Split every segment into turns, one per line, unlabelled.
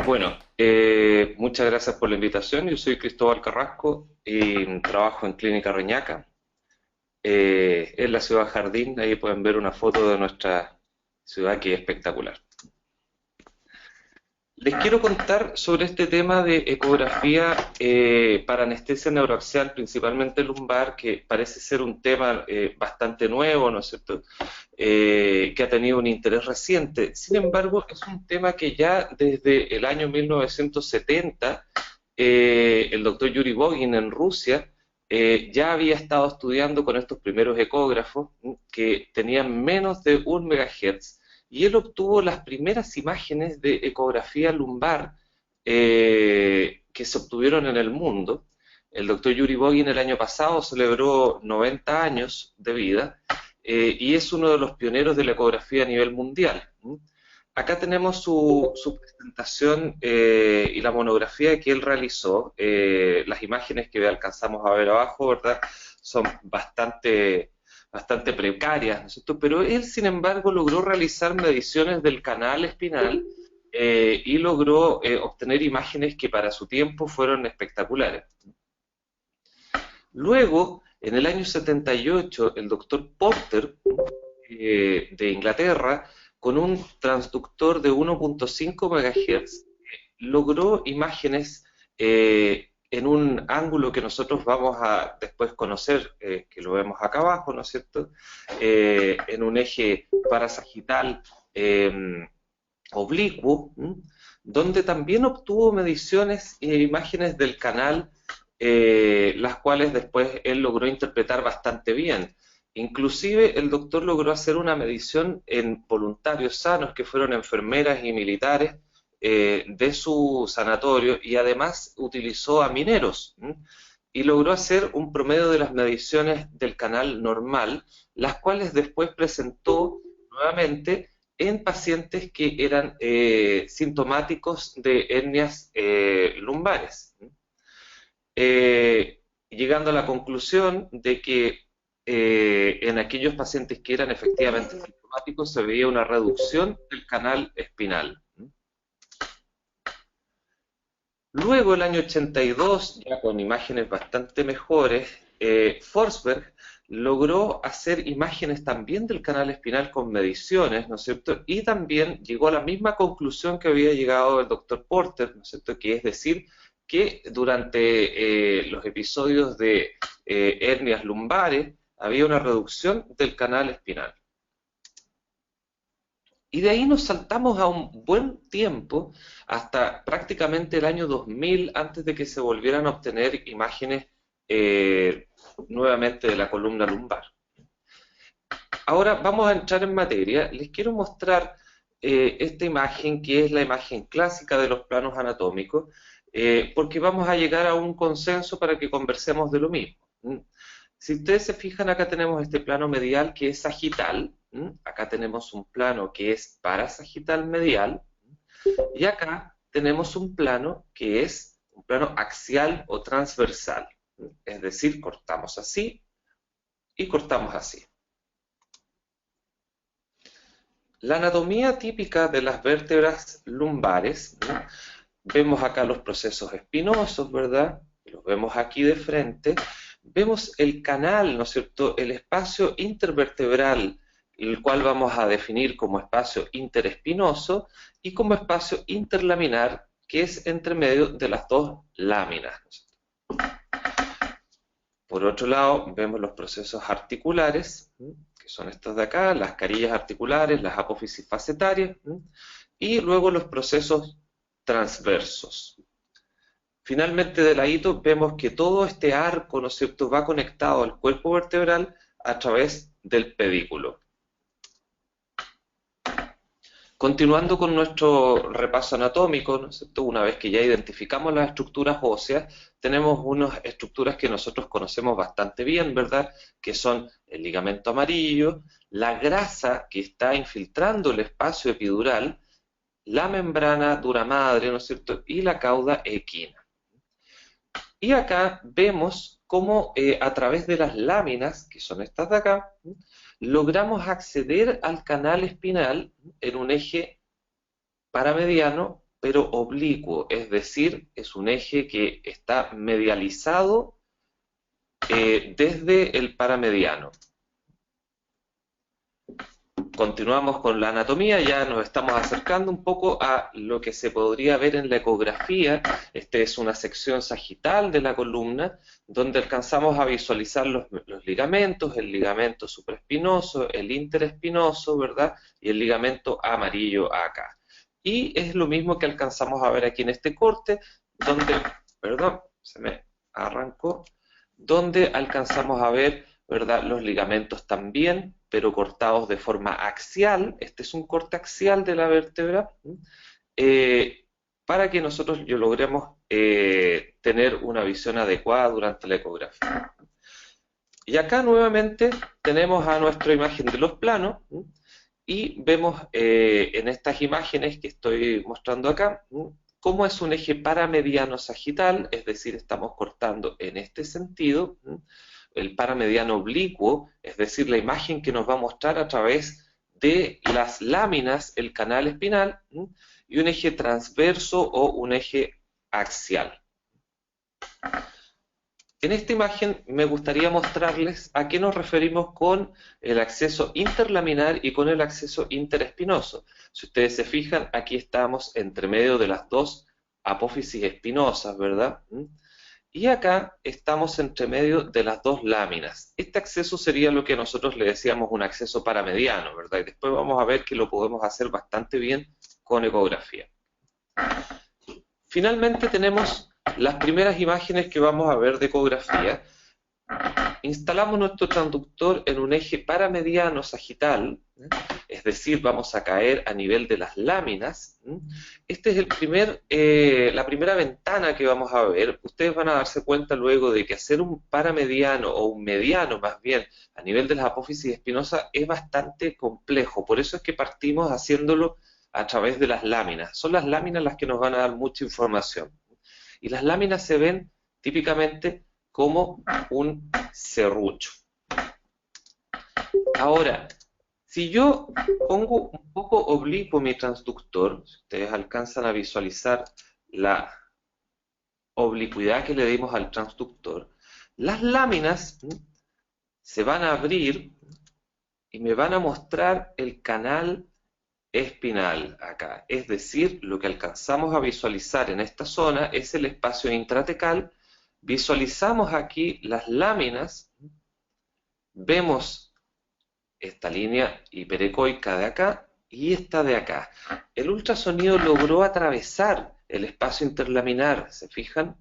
Bueno, muchas gracias por la invitación. Yo soy Cristóbal Carrasco y trabajo en Clínica Reñaca, en la ciudad Jardín. Ahí pueden ver una foto de nuestra ciudad que es espectacular. Les quiero contar sobre este tema de ecografía para anestesia neuroaxial, principalmente lumbar, que parece ser un tema bastante nuevo, ¿no es cierto? Que ha tenido un interés reciente. Sin embargo, es un tema que ya desde el año 1970 el doctor Yuri Bogin en Rusia ya había estado estudiando con estos primeros ecógrafos que tenían menos de 1 MHz y él obtuvo las primeras imágenes de ecografía lumbar que se obtuvieron en el mundo. El doctor Yuri Bogin el año pasado celebró 90 años de vida y es uno de los pioneros de la ecografía a nivel mundial. Acá tenemos su presentación y la monografía que él realizó. Las imágenes que alcanzamos a ver abajo, ¿verdad? Son bastante precarias, ¿no es cierto? Pero él, sin embargo, logró realizar mediciones del canal espinal y logró obtener imágenes que para su tiempo fueron espectaculares. Luego, en el año 78, el doctor Porter de Inglaterra, con un transductor de 1.5 MHz, logró imágenes en un ángulo que nosotros vamos a después conocer, que lo vemos acá abajo, ¿no es cierto? En un eje parasagital oblicuo, donde también obtuvo mediciones e imágenes del canal, las cuales después él logró interpretar bastante bien. Inclusive el doctor logró hacer una medición en voluntarios sanos que fueron enfermeras y militares de su sanatorio y además utilizó a mineros y logró hacer un promedio de las mediciones del canal normal, las cuales después presentó nuevamente en pacientes que eran sintomáticos de hernias lumbares, llegando a la conclusión de que en aquellos pacientes que eran efectivamente sintomáticos se veía una reducción del canal espinal. Luego, el año 82, ya con imágenes bastante mejores, Forsberg logró hacer imágenes también del canal espinal con mediciones, ¿no es cierto? Y también llegó a la misma conclusión que había llegado el doctor Porter, ¿no es cierto? Que es decir, que durante los episodios de hernias lumbares había una reducción del canal espinal. Y de ahí nos saltamos a un buen tiempo, hasta prácticamente el año 2000, antes de que se volvieran a obtener imágenes eh, nuevamente de la columna lumbar. Ahora vamos a entrar en materia. Les quiero mostrar esta imagen, que es la imagen clásica de los planos anatómicos, porque vamos a llegar a un consenso para que conversemos de lo mismo. Si ustedes se fijan, acá tenemos este plano medial que es sagital, acá tenemos un plano que es parasagital medial, y acá tenemos un plano que es un plano axial o transversal, es decir, cortamos así y cortamos así. La anatomía típica de las vértebras lumbares, ¿no? Vemos acá los procesos espinosos, ¿verdad? Los vemos aquí de frente. Vemos el canal, ¿no es cierto? El espacio intervertebral, el cual vamos a definir como espacio interespinoso y como espacio interlaminar, que es entre medio de las dos láminas, ¿no es cierto? Por otro lado, vemos los procesos articulares, que son estos de acá, las carillas articulares, las apófisis facetarias, y luego los procesos transversos. Finalmente, de ladito, vemos que todo este arco, ¿no es cierto?, va conectado al cuerpo vertebral a través del pedículo. Continuando con nuestro repaso anatómico, ¿no es cierto? Una vez que ya identificamos las estructuras óseas, tenemos unas estructuras que nosotros conocemos bastante bien, ¿verdad? Que son el ligamento amarillo, la grasa que está infiltrando el espacio epidural, la membrana dura madre, ¿no es cierto? Y la cauda equina. Y acá vemos cómo a través de las láminas, que son estas de acá, logramos acceder al canal espinal en un eje paramediano pero oblicuo, es decir, es un eje que está medializado desde el paramediano. Continuamos con la anatomía, ya nos estamos acercando un poco a lo que se podría ver en la ecografía. Esta es una sección sagital de la columna, donde alcanzamos a visualizar los ligamentos, el ligamento supraespinoso, el interespinoso, ¿verdad? Y el ligamento amarillo acá. Y es lo mismo que alcanzamos a ver aquí en este corte, donde, perdón, se me arrancó, donde alcanzamos a ver, ¿verdad?, los ligamentos también, pero cortados de forma axial. Este es un corte axial de la vértebra, para que nosotros logremos tener una visión adecuada durante la ecografía. Y acá nuevamente tenemos a nuestra imagen de los planos, y vemos en estas imágenes que estoy mostrando acá, cómo es un eje paramediano sagital, es decir, estamos cortando en este sentido, el paramediano oblicuo, es decir, la imagen que nos va a mostrar a través de las láminas, el canal espinal, y un eje transverso o un eje axial. En esta imagen me gustaría mostrarles a qué nos referimos con el acceso interlaminar y con el acceso interespinoso. Si ustedes se fijan, aquí estamos entre medio de las dos apófisis espinosas, ¿verdad? Y acá estamos entre medio de las dos láminas. Este acceso sería lo que nosotros le decíamos un acceso paramediano, ¿verdad? Y después vamos a ver que lo podemos hacer bastante bien con ecografía. Finalmente tenemos las primeras imágenes que vamos a ver de ecografía. Instalamos nuestro transductor en un eje paramediano sagital, es decir, vamos a caer a nivel de las láminas. Esta es la primera ventana que vamos a ver. Ustedes van a darse cuenta luego de que hacer un paramediano o un mediano más bien a nivel de las apófisis espinosas es bastante complejo. Por eso es que partimos haciéndolo a través de las láminas. Son las láminas las que nos van a dar mucha información. Y las láminas se ven típicamente como un serrucho. Ahora, si yo pongo un poco oblicuo mi transductor, si ustedes alcanzan a visualizar la oblicuidad que le dimos al transductor, las láminas se van a abrir y me van a mostrar el canal espinal acá. Es decir, lo que alcanzamos a visualizar en esta zona es el espacio intratecal. Visualizamos aquí las láminas, vemos esta línea hiperecoica de acá y esta de acá. El ultrasonido logró atravesar el espacio interlaminar, ¿se fijan?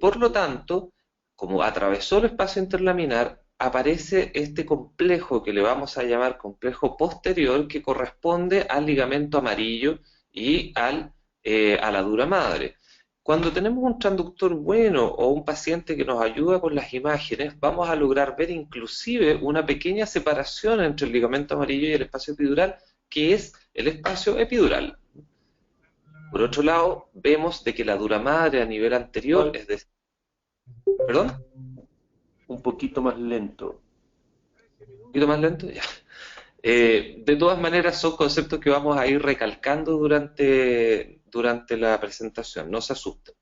Por lo tanto, como atravesó el espacio interlaminar, aparece este complejo que le vamos a llamar complejo posterior, que corresponde al ligamento amarillo y a la dura madre. Cuando tenemos un transductor bueno o un paciente que nos ayuda con las imágenes, vamos a lograr ver inclusive una pequeña separación entre el ligamento amarillo y el espacio epidural, que es el espacio epidural. Por otro lado, vemos de que la dura madre a nivel anterior, es decir... ¿Perdón?
Un poquito más lento.
¿Un poquito más lento? Ya. De todas maneras, son conceptos que vamos a ir recalcando durante la presentación, no se asusten.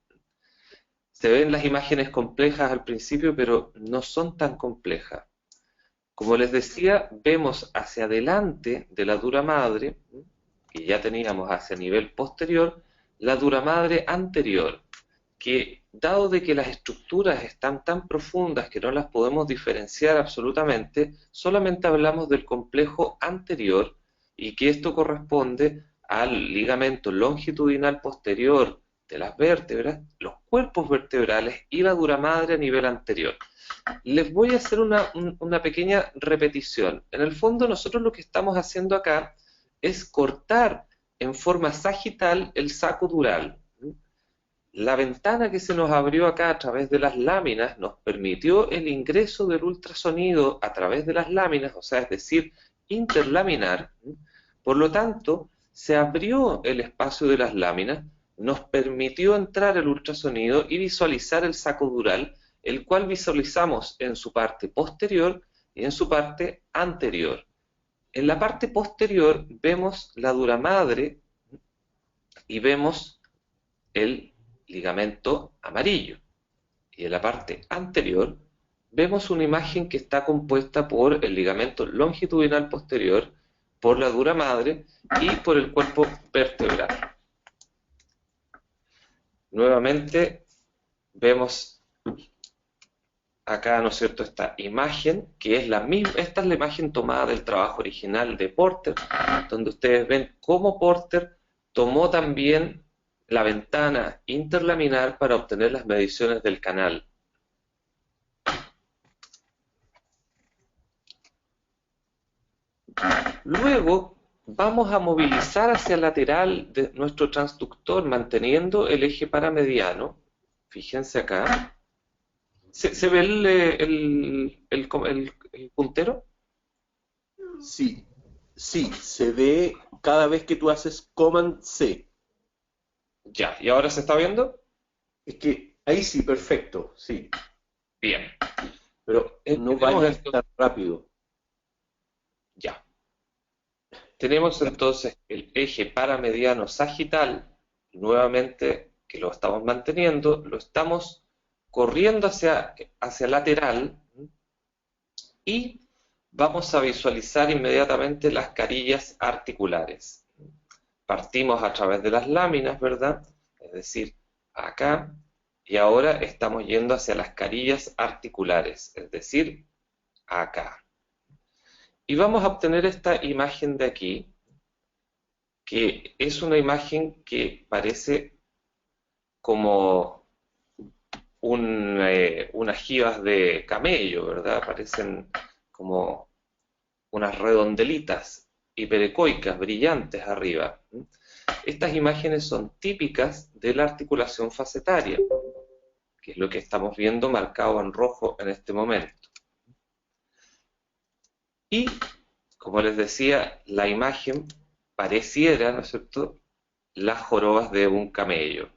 Se ven las imágenes complejas al principio, pero no son tan complejas. Como les decía, vemos hacia adelante de la dura madre, que ya teníamos hacia nivel posterior, la dura madre anterior, que dado de que las estructuras están tan profundas que no las podemos diferenciar absolutamente, solamente hablamos del complejo anterior y que esto corresponde al ligamento longitudinal posterior de las vértebras, los cuerpos vertebrales y la dura madre a nivel anterior. Les voy a hacer una pequeña repetición. En el fondo nosotros lo que estamos haciendo acá es cortar en forma sagital el saco dural. La ventana que se nos abrió acá a través de las láminas nos permitió el ingreso del ultrasonido a través de las láminas, o sea, es decir, interlaminar. Por lo tanto, se abrió el espacio de las láminas, nos permitió entrar el ultrasonido y visualizar el saco dural, el cual visualizamos en su parte posterior y en su parte anterior. En la parte posterior vemos la dura madre y vemos el ligamento amarillo. Y en la parte anterior vemos una imagen que está compuesta por el ligamento longitudinal posterior, por la dura madre y por el cuerpo vertebral. Nuevamente vemos acá, ¿no es cierto?, esta imagen, que es la misma, esta es la imagen tomada del trabajo original de Porter, donde ustedes ven cómo Porter tomó también la ventana interlaminar para obtener las mediciones del canal. Luego vamos a movilizar hacia el lateral de nuestro transductor manteniendo el eje paramediano. Fíjense acá. ¿Se ve el puntero?
Sí, sí, se ve cada vez que tú haces Command C.
Ya, ¿y ahora se está viendo?
Es que ahí sí, perfecto, sí.
Bien.
Pero no
Tenemos
vayas
entonces,
tan rápido.
ya. Tenemos entonces el eje paramediano sagital, nuevamente que lo estamos manteniendo, lo estamos corriendo hacia lateral y vamos a visualizar inmediatamente las carillas articulares. Partimos a través de las láminas, ¿verdad? Es decir, acá, y ahora estamos yendo hacia las carillas articulares, es decir, acá. Y vamos a obtener esta imagen de aquí, que es una imagen que parece como unas jivas de camello, ¿verdad? Parecen como unas redondelitas hiperecoicas, brillantes arriba. Estas imágenes son típicas de la articulación facetaria, que es lo que estamos viendo marcado en rojo en este momento. Y, como les decía, la imagen pareciera, ¿no es cierto?, las jorobas de un camello.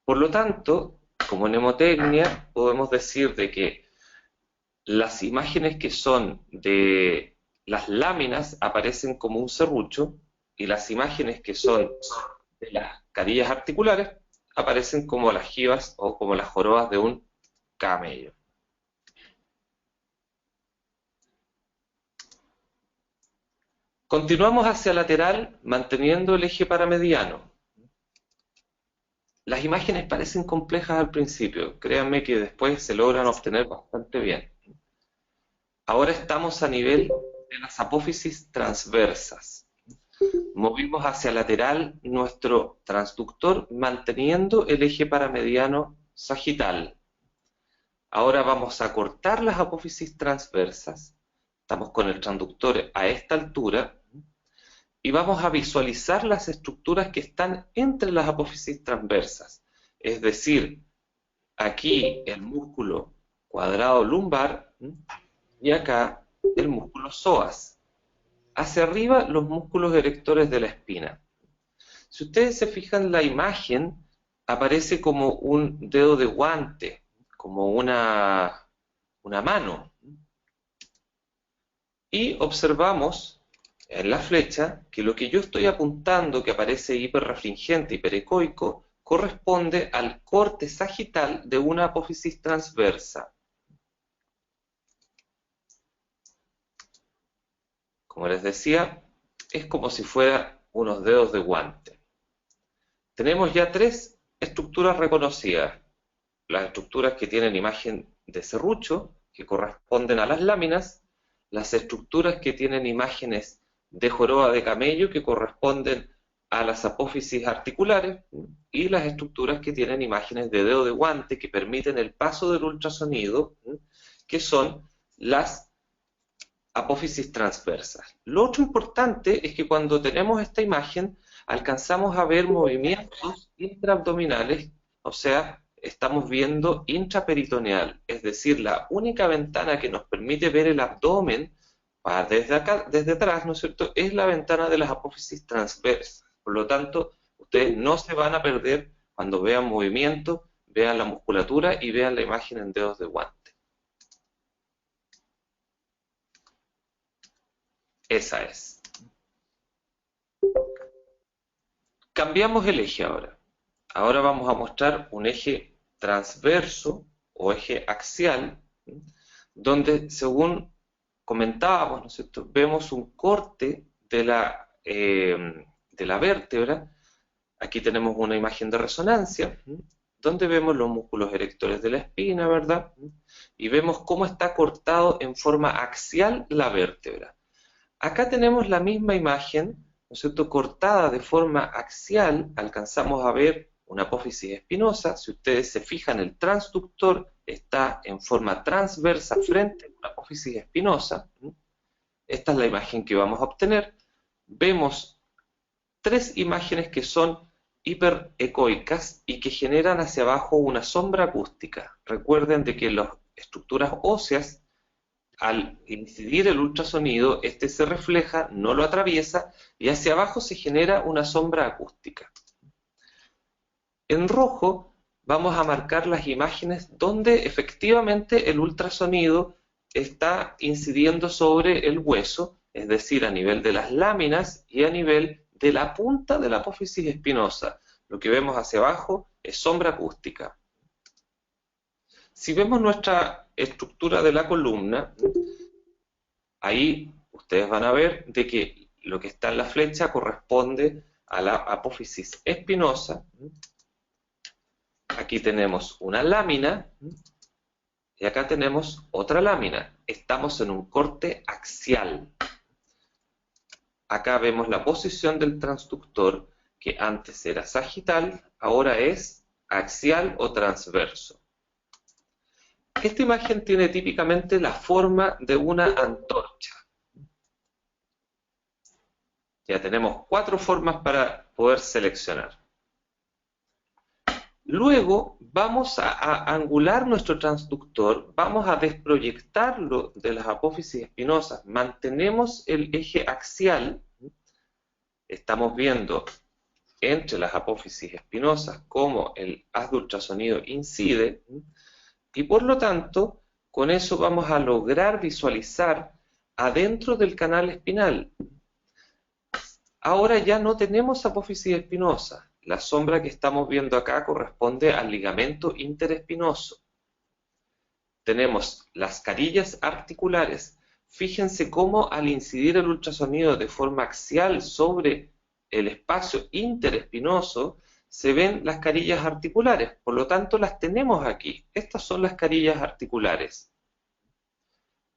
Por lo tanto, como mnemotecnia, podemos decir de que las imágenes que son de las láminas aparecen como un serrucho y las imágenes que son de las carillas articulares aparecen como las jivas o como las jorobas de un camello. Continuamos hacia lateral manteniendo el eje paramediano. Las imágenes parecen complejas al principio, créanme que después se logran obtener bastante bien. Ahora estamos a nivel de las apófisis transversas. Movimos hacia lateral nuestro transductor manteniendo el eje paramediano sagital. Ahora vamos a cortar las apófisis transversas. Estamos con el transductor a esta altura y vamos a visualizar las estructuras que están entre las apófisis transversas. Es decir, aquí el músculo cuadrado lumbar y acá el músculo psoas. Hacia arriba los músculos erectores de la espina. Si ustedes se fijan, la imagen aparece como un dedo de guante, como una mano. Y observamos en la flecha que lo que yo estoy apuntando, que aparece hiperrefringente, hiperecoico, corresponde al corte sagital de una apófisis transversa. Como les decía, es como si fuera unos dedos de guante. Tenemos ya tres estructuras reconocidas. Las estructuras que tienen imagen de serrucho, que corresponden a las láminas, las estructuras que tienen imágenes de joroba de camello, que corresponden a las apófisis articulares, y las estructuras que tienen imágenes de dedo de guante, que permiten el paso del ultrasonido, que son las apófisis transversas. Lo otro importante es que cuando tenemos esta imagen alcanzamos a ver movimientos intraabdominales, o sea, estamos viendo intraperitoneal, es decir, la única ventana que nos permite ver el abdomen desde acá, desde atrás, ¿no es cierto?, es la ventana de las apófisis transversas. Por lo tanto, ustedes no se van a perder cuando vean movimiento, vean la musculatura y vean la imagen en dedos de guante. Esa es. Cambiamos el eje ahora. Ahora vamos a mostrar un eje transverso o eje axial, donde según comentábamos, ¿no es cierto?, vemos un corte de la vértebra. Aquí tenemos una imagen de resonancia, donde vemos los músculos erectores de la espina, ¿verdad? Y vemos cómo está cortado en forma axial la vértebra. Acá tenemos la misma imagen, ¿no es cierto?, cortada de forma axial. Alcanzamos a ver una apófisis espinosa. Si ustedes se fijan, el transductor está en forma transversa frente a una apófisis espinosa. Esta es la imagen que vamos a obtener. Vemos tres imágenes que son hiperecoicas y que generan hacia abajo una sombra acústica. Recuerden de que las estructuras óseas, al incidir el ultrasonido, este se refleja, no lo atraviesa, y hacia abajo se genera una sombra acústica. En rojo vamos a marcar las imágenes donde efectivamente el ultrasonido está incidiendo sobre el hueso, es decir, a nivel de las láminas y a nivel de la punta de la apófisis espinosa. Lo que vemos hacia abajo es sombra acústica. Si vemos nuestra estructura de la columna, ahí ustedes van a ver de que lo que está en la flecha corresponde a la apófisis espinosa. Aquí tenemos una lámina y acá tenemos otra lámina. Estamos en un corte axial. Acá vemos la posición del transductor, que antes era sagital, ahora es axial o transverso. Esta imagen tiene típicamente la forma de una antorcha. Ya tenemos 4 formas para poder seleccionar. Luego vamos a angular nuestro transductor, vamos a desproyectarlo de las apófisis espinosas, mantenemos el eje axial, estamos viendo entre las apófisis espinosas cómo el haz de ultrasonido incide, y por lo tanto, con eso vamos a lograr visualizar adentro del canal espinal. Ahora ya no tenemos apófisis espinosa. La sombra que estamos viendo acá corresponde al ligamento interespinoso. Tenemos las carillas articulares. Fíjense cómo al incidir el ultrasonido de forma axial sobre el espacio interespinoso, se ven las carillas articulares. Por lo tanto, las tenemos aquí. Estas son las carillas articulares.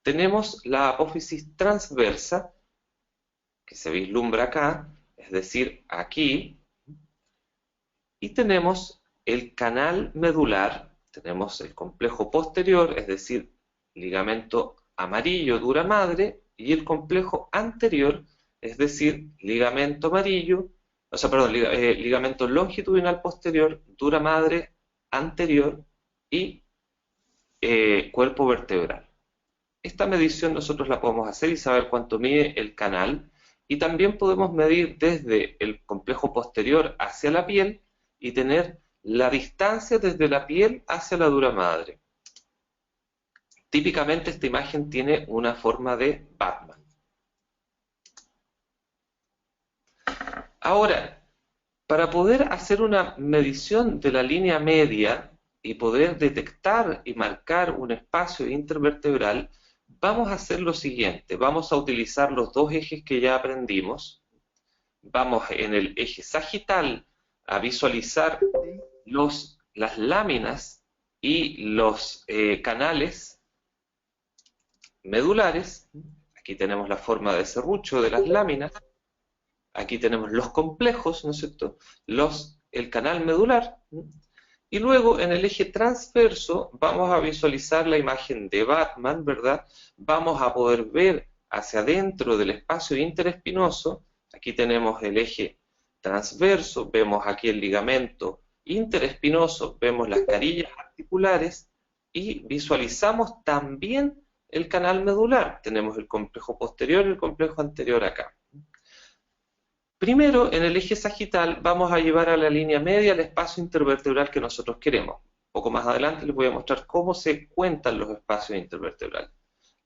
Tenemos la apófisis transversa, que se vislumbra acá, es decir, aquí. Y tenemos el canal medular, tenemos el complejo posterior, es decir, ligamento amarillo, dura madre, y el complejo anterior, es decir, ligamento amarillo, ligamento longitudinal posterior, dura madre, anterior y cuerpo vertebral. Esta medición nosotros la podemos hacer y saber cuánto mide el canal, y también podemos medir desde el complejo posterior hacia la piel, y tener la distancia desde la piel hacia la dura madre. Típicamente esta imagen tiene una forma de Batman. Ahora, para poder hacer una medición de la línea media y poder detectar y marcar un espacio intervertebral, vamos a hacer lo siguiente. Vamos a utilizar los dos ejes que ya aprendimos. Vamos en el eje sagital a visualizar las láminas y los canales medulares. Aquí tenemos la forma de serrucho de las láminas. Aquí tenemos los complejos, ¿no es cierto? El canal medular. Y luego en el eje transverso vamos a visualizar la imagen de Batman, ¿verdad? Vamos a poder ver hacia adentro del espacio interespinoso. Aquí tenemos el eje transverso, vemos aquí el ligamento interespinoso, vemos las carillas articulares y visualizamos también el canal medular. Tenemos el complejo posterior y el complejo anterior acá. Primero, en el eje sagital vamos a llevar a la línea media el espacio intervertebral que nosotros queremos. Un poco más adelante les voy a mostrar cómo se cuentan los espacios intervertebrales.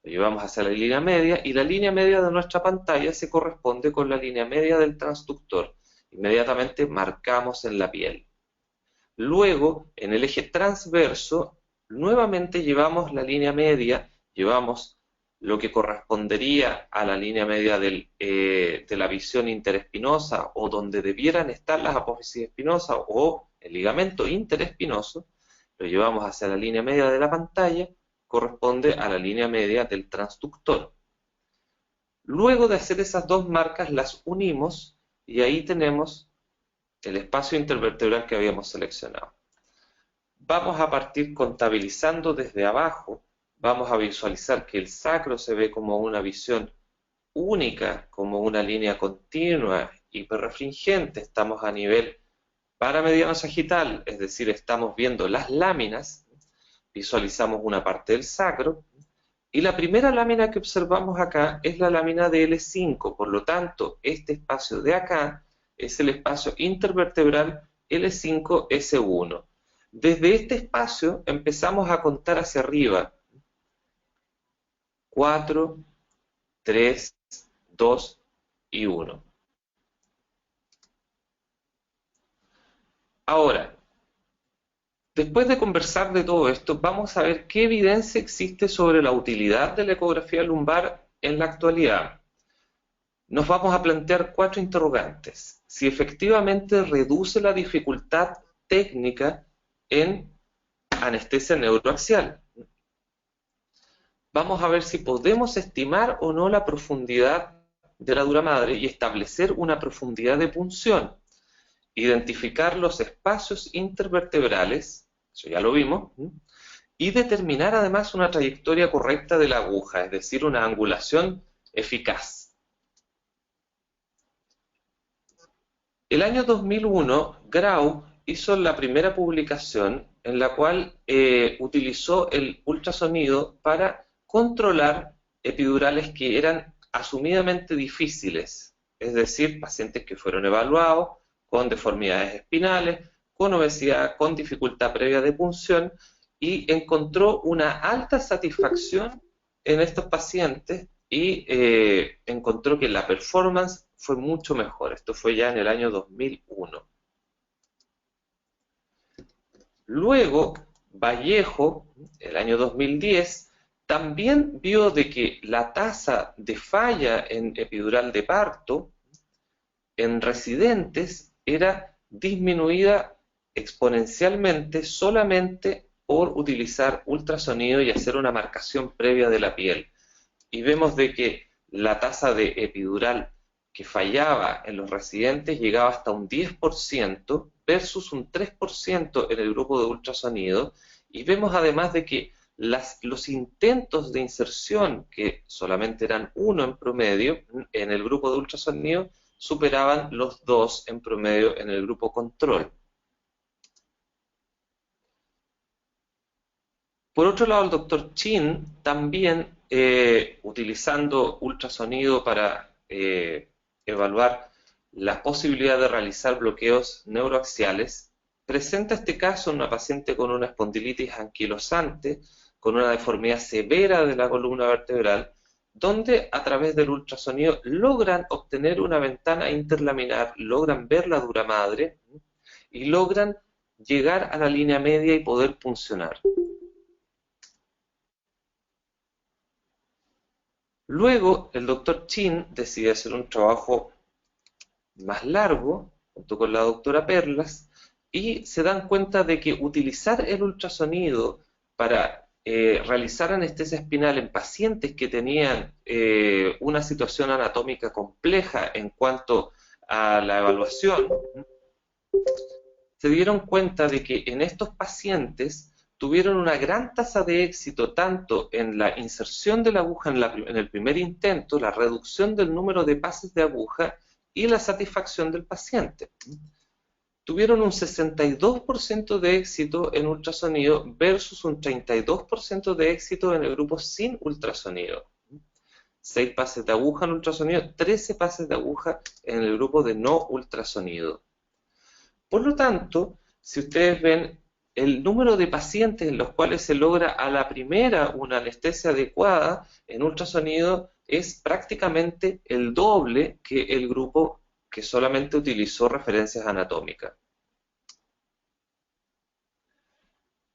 Lo llevamos hacia la línea media y la línea media de nuestra pantalla se corresponde con la línea media del transductor. Inmediatamente marcamos en la piel. Luego, en el eje transverso, nuevamente llevamos la línea media, llevamos lo que correspondería a la línea media de la visión interespinosa, o donde debieran estar las apófisis espinosas o el ligamento interespinoso, lo llevamos hacia la línea media de la pantalla, corresponde a la línea media del transductor. Luego de hacer esas dos marcas, las unimos y ahí tenemos el espacio intervertebral que habíamos seleccionado. Vamos a partir contabilizando desde abajo. Vamos a visualizar que el sacro se ve como una visión única, como una línea continua, hiperrefringente. Estamos a nivel paramediano sagital, es decir, estamos viendo las láminas. Visualizamos una parte del sacro. Y la primera lámina que observamos acá es la lámina de L5, por lo tanto, este espacio de acá es el espacio intervertebral L5-S1. Desde este espacio empezamos a contar hacia arriba. 4, 3, 2 y 1. Ahora, después de conversar de todo esto, vamos a ver qué evidencia existe sobre la utilidad de la ecografía lumbar en la actualidad. Nos vamos a plantear 4 interrogantes. Si efectivamente reduce la dificultad técnica en anestesia neuroaxial. Vamos a ver si podemos estimar o no la profundidad de la dura madre y establecer una profundidad de punción. Identificar los espacios intervertebrales, eso ya lo vimos, y determinar además una trayectoria correcta de la aguja, es decir, una angulación eficaz. El año 2001, Grau hizo la primera publicación en la cual utilizó el ultrasonido para controlar epidurales que eran asumidamente difíciles, es decir, pacientes que fueron evaluados con deformidades espinales, con obesidad, con dificultad previa de punción, y encontró una alta satisfacción en estos pacientes y encontró que la performance fue mucho mejor. Esto fue ya en el año 2001. Luego, Vallejo, el año 2010, también vio de que la tasa de falla en epidural de parto en residentes era disminuida exponencialmente solamente por utilizar ultrasonido y hacer una marcación previa de la piel. Y vemos de que la tasa de epidural que fallaba en los residentes llegaba hasta un 10% versus un 3% en el grupo de ultrasonido, y vemos además de que los intentos de inserción, que solamente eran 1 en promedio en el grupo de ultrasonido, superaban los 2 en promedio en el grupo control. Por otro lado, el doctor Chin también, utilizando ultrasonido para evaluar la posibilidad de realizar bloqueos neuroaxiales, presenta este caso en una paciente con una espondilitis anquilosante, con una deformidad severa de la columna vertebral, donde a través del ultrasonido logran obtener una ventana interlaminar, logran ver la dura madre y logran llegar a la línea media y poder puncionar. Luego, el doctor Chin decide hacer un trabajo más largo, junto con la doctora Perlas, y se dan cuenta de que utilizar el ultrasonido para realizar anestesia espinal en pacientes que tenían una situación anatómica compleja en cuanto a la evaluación, se dieron cuenta de que en estos pacientes tuvieron una gran tasa de éxito tanto en la inserción de la aguja en el primer intento, la reducción del número de pases de aguja y la satisfacción del paciente. Tuvieron un 62% de éxito en ultrasonido versus un 32% de éxito en el grupo sin ultrasonido. 6 pases de aguja en ultrasonido, 13 pases de aguja en el grupo de no ultrasonido. Por lo tanto, si ustedes ven el número de pacientes en los cuales se logra a la primera una anestesia adecuada en ultrasonido es prácticamente el doble que el grupo que solamente utilizó referencias anatómicas.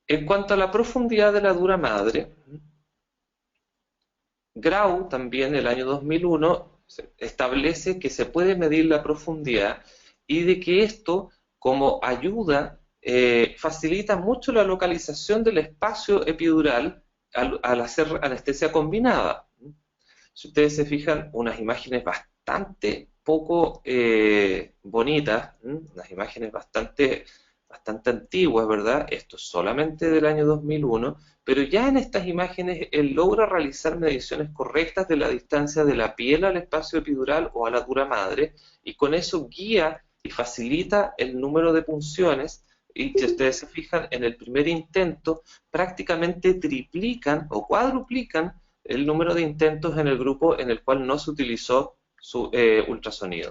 En cuanto a la profundidad de la dura madre, Grau también el año 2001 establece que se puede medir la profundidad y de que esto, como ayuda, facilita mucho la localización del espacio epidural al hacer anestesia combinada. Si ustedes se fijan, unas imágenes bastante poco bonitas, unas imágenes bastante antiguas, ¿verdad? Esto es solamente del año 2001, pero ya en estas imágenes él logra realizar mediciones correctas de la distancia de la piel al espacio epidural o a la dura madre, y con eso guía y facilita el número de punciones, y si ustedes se fijan, en el primer intento prácticamente triplican o cuadruplican el número de intentos en el grupo en el cual no se utilizó su ultrasonido.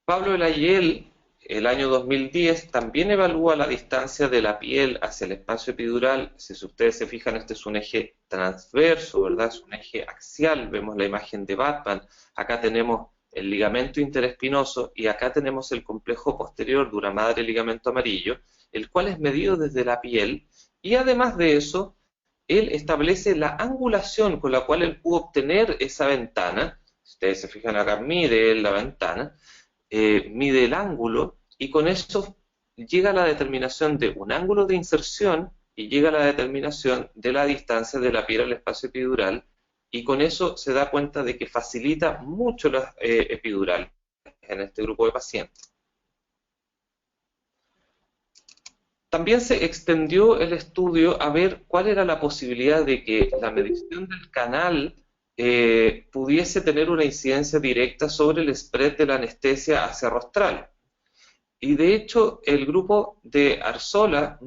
Pablo Layel, el año 2010, también evalúa la distancia de la piel hacia el espacio epidural. Si ustedes se fijan, este es un eje transverso, ¿verdad? Es un eje axial. Vemos la imagen de Batman. Acá tenemos el ligamento interespinoso y acá tenemos el complejo posterior, dura madre, ligamento amarillo, el cual es medido desde la piel. Y además de eso, él establece la angulación con la cual él pudo obtener esa ventana. Si ustedes se fijan acá, mide la ventana. Mide el ángulo y con eso llega a la determinación de un ángulo de inserción y llega a la determinación de la distancia de la piel al espacio epidural, y con eso se da cuenta de que facilita mucho las epidurales en este grupo de pacientes. También se extendió el estudio a ver cuál era la posibilidad de que la medición del canal pudiese tener una incidencia directa sobre el spread de la anestesia hacia rostral. Y de hecho, el grupo de Arzola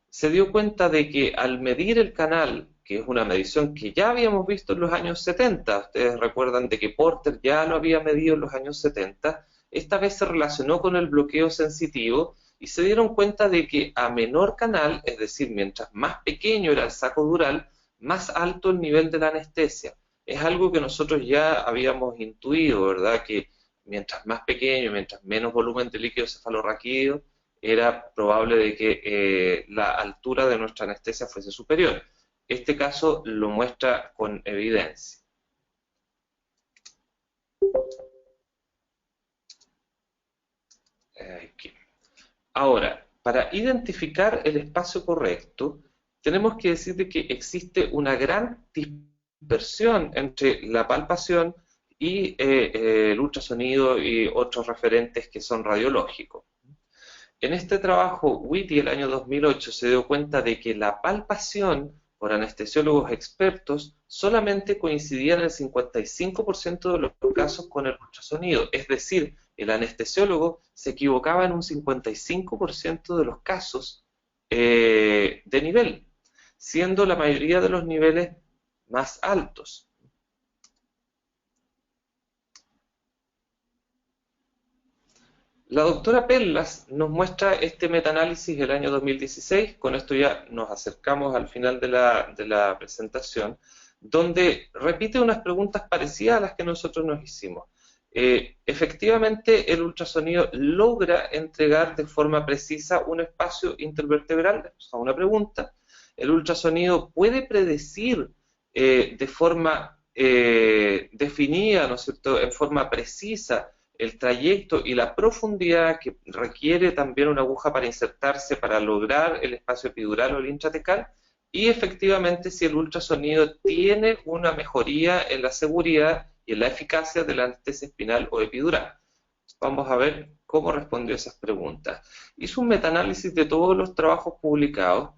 se dio cuenta de que al medir el canal, que es una medición que ya habíamos visto en los años 70, ustedes recuerdan de que Porter ya lo había medido en los años 70, esta vez se relacionó con el bloqueo sensitivo y se dieron cuenta de que a menor canal, es decir, mientras más pequeño era el saco dural, más alto el nivel de la anestesia. Es algo que nosotros ya habíamos intuido, ¿verdad? Que mientras más pequeño, mientras menos volumen de líquido cefalorraquídeo, era probable de que la altura de nuestra anestesia fuese superior. Este caso lo muestra con evidencia. Aquí. Ahora, para identificar el espacio correcto, tenemos que decir de que existe una gran dispersión entre la palpación y el ultrasonido y otros referentes que son radiológicos. En este trabajo, Whitty, el año 2008, se dio cuenta de que la palpación por anestesiólogos expertos solamente coincidía en el 55% de los casos con el ultrasonido, es decir, el anestesiólogo se equivocaba en un 55% de los casos de nivel, siendo la mayoría de los niveles más altos. La doctora Perlas nos muestra este metaanálisis del año 2016, con esto ya nos acercamos al final de la presentación, donde repite unas preguntas parecidas a las que nosotros nos hicimos. Efectivamente, el ultrasonido logra entregar de forma precisa un espacio intervertebral, o sea, una pregunta. El ultrasonido puede predecir de forma definida, ¿no es cierto?, en forma precisa, el trayecto y la profundidad que requiere también una aguja para insertarse para lograr el espacio epidural o el intratecal, y efectivamente si el ultrasonido tiene una mejoría en la seguridad y en la eficacia de la anestesia espinal o epidural. Vamos a ver cómo respondió esas preguntas. Hizo un metaanálisis de todos los trabajos publicados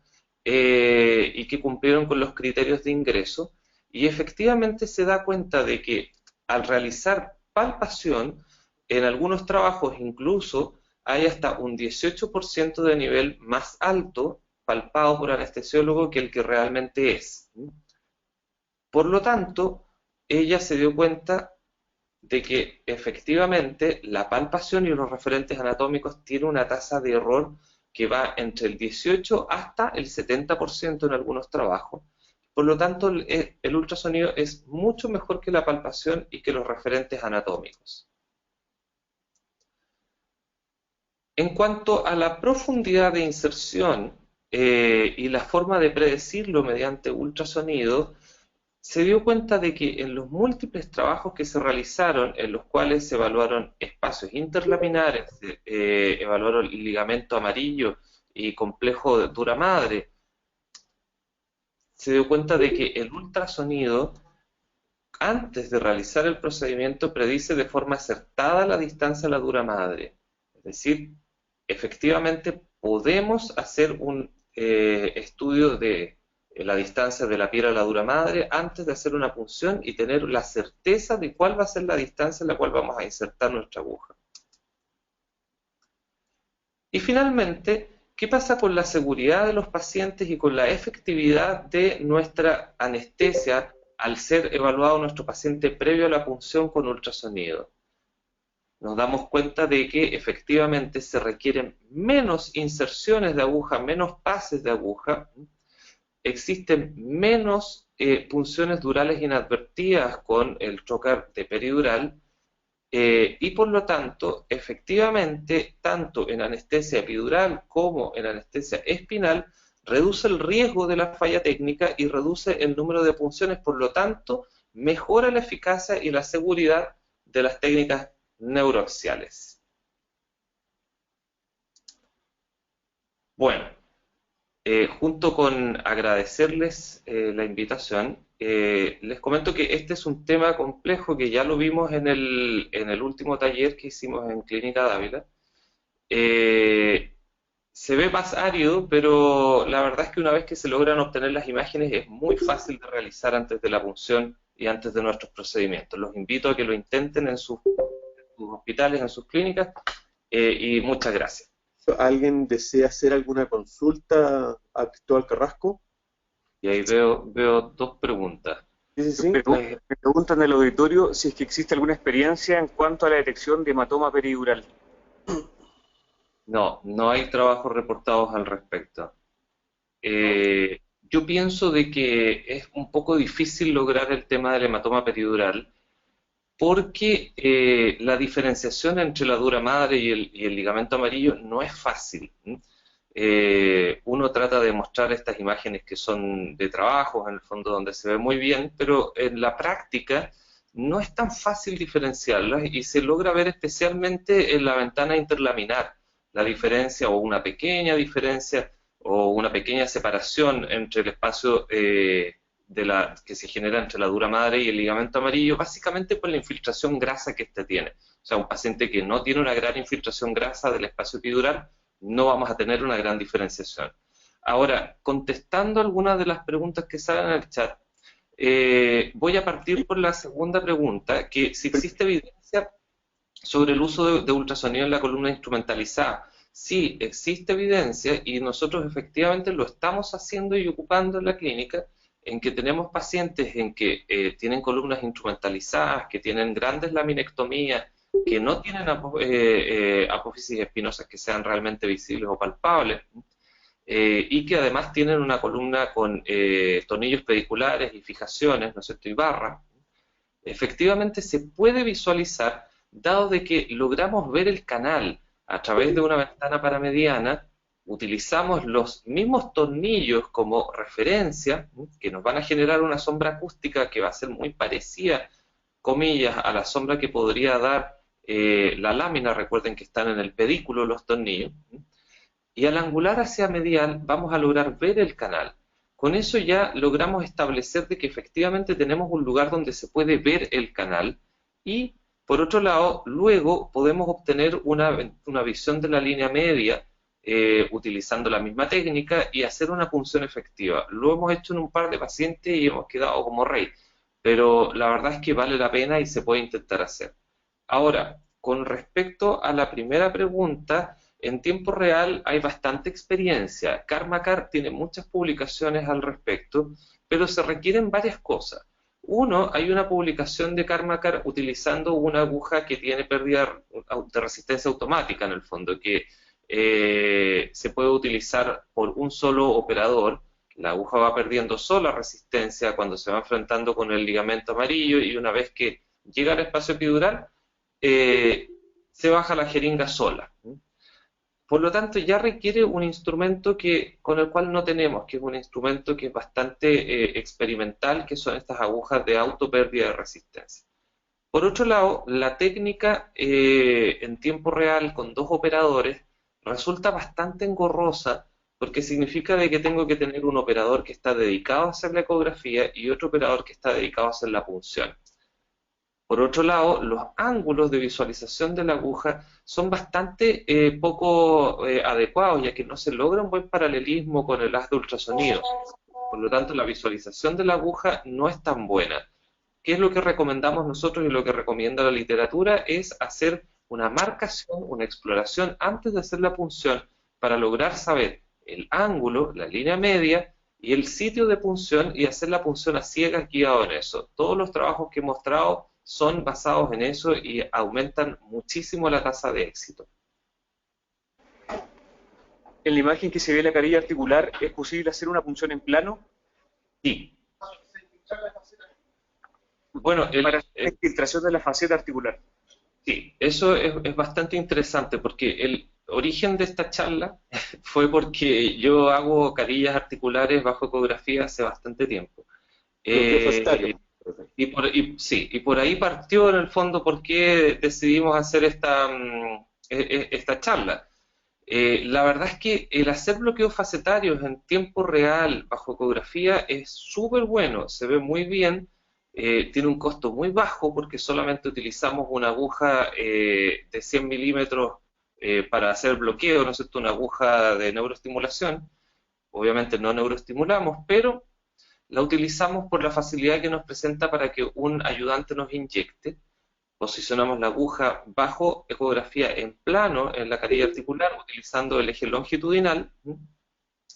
y que cumplieron con los criterios de ingreso, y efectivamente se da cuenta de que al realizar palpación, en algunos trabajos incluso hay hasta un 18% de nivel más alto palpado por anestesiólogo que el que realmente es. Por lo tanto, ella se dio cuenta de que efectivamente la palpación y los referentes anatómicos tienen una tasa de error que va entre el 18 hasta el 70% en algunos trabajos, Por lo tanto, el ultrasonido es mucho mejor que la palpación y que los referentes anatómicos. En cuanto a la profundidad de inserción y la forma de predecirlo mediante ultrasonido, se dio cuenta de que en los múltiples trabajos que se realizaron, en los cuales se evaluaron espacios interlaminares, evaluaron el ligamento amarillo y complejo de dura madre, se dio cuenta de que el ultrasonido, antes de realizar el procedimiento, predice de forma acertada la distancia a la dura madre. Es decir, efectivamente podemos hacer un estudio de la distancia de la piel a la dura madre antes de hacer una punción y tener la certeza de cuál va a ser la distancia en la cual vamos a insertar nuestra aguja. Y finalmente, ¿qué pasa con la seguridad de los pacientes y con la efectividad de nuestra anestesia al ser evaluado nuestro paciente previo a la punción con ultrasonido? Nos damos cuenta de que efectivamente se requieren menos inserciones de aguja, menos pases de aguja, existen menos punciones durales inadvertidas con el trocar de peridural, y por lo tanto, efectivamente, tanto en anestesia epidural como en anestesia espinal, reduce el riesgo de la falla técnica y reduce el número de punciones, por lo tanto, mejora la eficacia y la seguridad de las técnicas neuroaxiales. Bueno, junto con agradecerles la invitación, les comento que este es un tema complejo que ya lo vimos en el último taller que hicimos en Clínica Dávila. Se ve más árido, pero la verdad es que una vez que se logran obtener las imágenes es muy fácil de realizar antes de la punción y antes de nuestros procedimientos. Los invito a que lo intenten en sus hospitales, en sus clínicas, y muchas gracias.
¿Alguien desea hacer alguna consulta a Cristóbal Carrasco?
Y ahí veo dos preguntas.
Sí.
Me preguntan en el auditorio si es que existe alguna experiencia en cuanto a la detección de hematoma peridural.
No hay trabajos reportados al respecto. Yo pienso de que es un poco difícil lograr el tema del hematoma peridural porque la diferenciación entre la dura madre y el ligamento amarillo no es fácil. Uno trata de mostrar estas imágenes que son de trabajos, en el fondo donde se ve muy bien, pero en la práctica no es tan fácil diferenciarlas y se logra ver especialmente en la ventana interlaminar la diferencia o una pequeña diferencia o una pequeña separación entre el espacio que se genera entre la dura madre y el ligamento amarillo, básicamente por la infiltración grasa que éste tiene. O sea, un paciente que no tiene una gran infiltración grasa del espacio epidural, no vamos a tener una gran diferenciación. Ahora, contestando algunas de las preguntas que salen en el chat, voy a partir por la segunda pregunta, que si existe evidencia sobre el uso de ultrasonido en la columna instrumentalizada. Sí, existe evidencia y nosotros efectivamente lo estamos haciendo y ocupando en la clínica, en que tenemos pacientes en que tienen columnas instrumentalizadas, que tienen grandes laminectomías, que no tienen apófisis espinosas que sean realmente visibles o palpables, y que además tienen una columna con tornillos pediculares y fijaciones, ¿no es cierto?, y barras. Efectivamente se puede visualizar, dado de que logramos ver el canal a través de una ventana paramediana, utilizamos los mismos tornillos como referencia, que nos van a generar una sombra acústica que va a ser muy parecida, comillas, a la sombra que podría dar la lámina. Recuerden que están en el pedículo los tornillos, y al angular hacia medial vamos a lograr ver el canal. Con eso ya logramos establecer de que efectivamente tenemos un lugar donde se puede ver el canal, y por otro lado, luego podemos obtener una visión de la línea media utilizando la misma técnica y hacer una punción efectiva. Lo hemos hecho en un par de pacientes y hemos quedado como rey, pero la verdad es que vale la pena y se puede intentar hacer. Ahora, con respecto a la primera pregunta, en tiempo real hay bastante experiencia. Karmakar tiene muchas publicaciones al respecto, pero se requieren varias cosas. Uno, hay una publicación de Karmakar utilizando una aguja que tiene pérdida de resistencia automática, en el fondo, que se puede utilizar por un solo operador La aguja va perdiendo sola resistencia cuando se va enfrentando con el ligamento amarillo y una vez que llega al espacio epidural, se baja la jeringa sola. Por lo tanto, ya requiere un instrumento con el cual no tenemos, que es un instrumento que es bastante experimental, que son estas agujas de autopérdida de resistencia. Por otro lado, la técnica en tiempo real con 2 operadores resulta bastante engorrosa porque significa de que tengo que tener un operador que está dedicado a hacer la ecografía y otro operador que está dedicado a hacer la punción. Por otro lado, los ángulos de visualización de la aguja son bastante poco adecuados, ya que no se logra un buen paralelismo con el haz de ultrasonido. Por lo tanto, la visualización de la aguja no es tan buena. ¿Qué es lo que recomendamos nosotros y lo que recomienda la literatura? Es hacer una marcación, una exploración antes de hacer la punción para lograr saber el ángulo, la línea media y el sitio de punción y hacer la punción a ciegas guiado en eso. Todos los trabajos que he mostrado son basados en eso y aumentan muchísimo la tasa de éxito.
En la imagen que se ve la carilla articular, ¿es posible hacer una punción en plano?
Sí. Bueno,
para la infiltración de la faceta articular.
Sí, eso es bastante interesante porque el origen de esta charla fue porque yo hago carillas articulares bajo ecografía hace bastante tiempo. Y por ahí partió en el fondo por qué decidimos hacer esta charla. La verdad es que el hacer bloqueos facetarios en tiempo real bajo ecografía es súper bueno, se ve muy bien, tiene un costo muy bajo porque solamente utilizamos una aguja de 100 milímetros para hacer bloqueo, ¿no es cierto? Una aguja de neuroestimulación. Obviamente no neuroestimulamos, pero la utilizamos por la facilidad que nos presenta para que un ayudante nos inyecte. Posicionamos la aguja bajo ecografía en plano en la carilla articular utilizando el eje longitudinal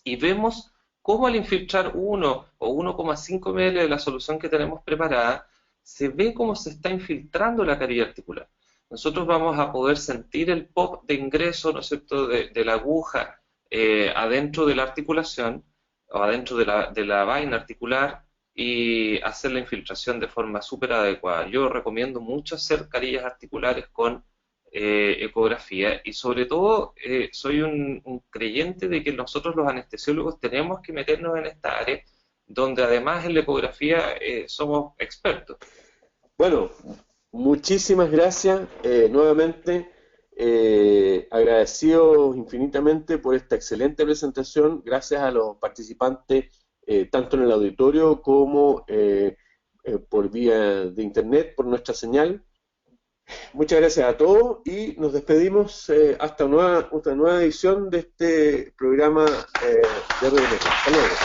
y vemos cómo al infiltrar 1 o 1,5 ml de la solución que tenemos preparada, se ve cómo se está infiltrando la carilla articular. Nosotros vamos a poder sentir el pop de ingreso, ¿no es cierto?, de la aguja adentro de la articulación o adentro de la vaina articular y hacer la infiltración de forma súper adecuada. Yo recomiendo mucho hacer carillas articulares con ecografía y sobre todo soy un creyente de que nosotros los anestesiólogos tenemos que meternos en esta área donde además en la ecografía somos expertos.
Bueno, muchísimas gracias nuevamente. Agradecido infinitamente por esta excelente presentación. Gracias a los participantes tanto en el auditorio como por vía de internet, por nuestra señal. Muchas gracias a todos y nos despedimos hasta otra nueva edición de este programa de RDM. Hasta luego.